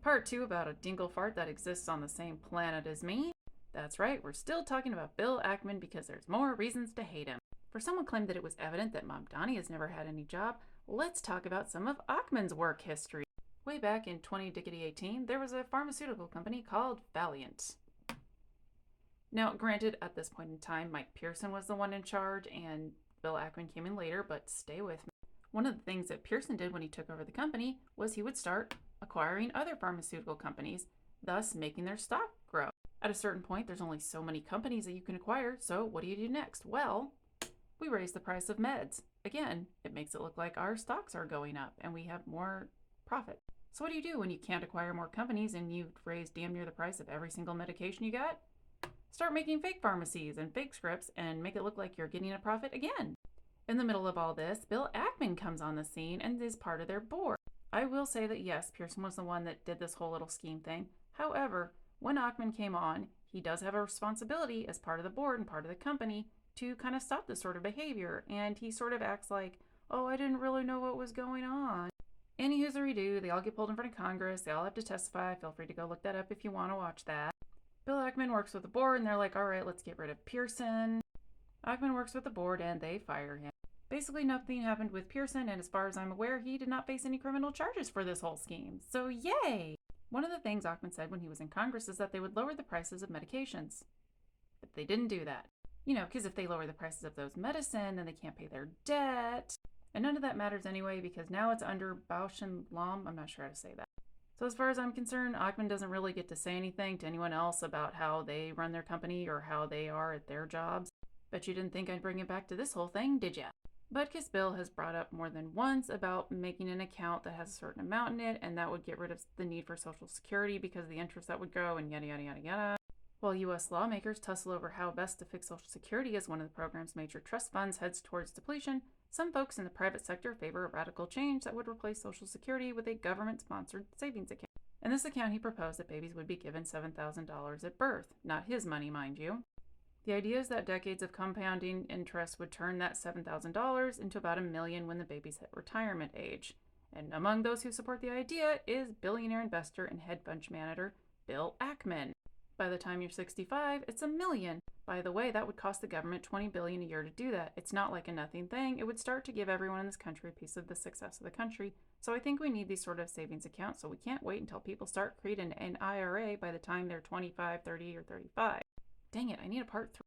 Part 2 about a dingle fart that exists on the same planet as me. That's right, we're still talking about Bill Ackman because there's more reasons to hate him. For someone claimed that it was evident that Mom Donnie has never had any job, let's talk about some of Ackman's work history. Way back in 2018, there was a pharmaceutical company called Valiant. Now, granted, at this point in time, Mike Pearson was the one in charge and Bill Ackman came in later, but stay with me. One of the things that Pearson did when he took over the company was he would start acquiring other pharmaceutical companies, thus making their stock grow. At a certain point, there's only so many companies that you can acquire, so what do you do next? Well, we raise the price of meds. Again, it makes it look like our stocks are going up and we have more profit. So what do you do when you can't acquire more companies and you've raised damn near the price of every single medication you got? Start making fake pharmacies and fake scripts and make it look like you're getting a profit again. In the middle of all this, Bill Ackman comes on the scene and is part of their board. I will say that yes, Pearson was the one that did this whole little scheme thing. However, when Ackman came on, he does have a responsibility as part of the board and part of the company to kind of stop this sort of behavior. And he sort of acts like, oh, I didn't really know what was going on. Anywho's do, they all get pulled in front of Congress. They all have to testify. Feel free to go look that up if you want to watch that. Bill Ackman works with the board and they're like, all right, let's get rid of Pearson. Ackman works with the board and they fire him. Basically, nothing happened with Pearson, and as far as I'm aware, he did not face any criminal charges for this whole scheme. So yay! One of the things Ackman said when he was in Congress is that they would lower the prices of medications. But they didn't do that. You know, because if they lower the prices of those medicine, then they can't pay their debt. And none of that matters anyway, because now it's under Bausch and Lomb. I'm not sure how to say that. So as far as I'm concerned, Ackman doesn't really get to say anything to anyone else about how they run their company or how they are at their jobs. But you didn't think I'd bring it back to this whole thing, did ya? Butkus Bill has brought up more than once about making an account that has a certain amount in it, and that would get rid of the need for Social Security because of the interest that would grow and yada yada yada yada. While U.S. lawmakers tussle over how best to fix Social Security as one of the program's major trust funds heads towards depletion, some folks in the private sector favor a radical change that would replace Social Security with a government-sponsored savings account. In this account, he proposed that babies would be given $7,000 at birth. Not his money, mind you. The idea is that decades of compounding interest would turn that $7,000 into about $1 million when the babies hit retirement age. And among those who support the idea is billionaire investor and hedge fund manager Bill Ackman. By the time you're 65, it's $1 million. By the way, that would cost the government $20 billion a year to do that. It's not like a nothing thing. It would start to give everyone in this country a piece of the success of the country. So I think we need these sort of savings accounts, so we can't wait until people start creating an IRA by the time they're 25, 30, or 35. Dang it, I need a part 3.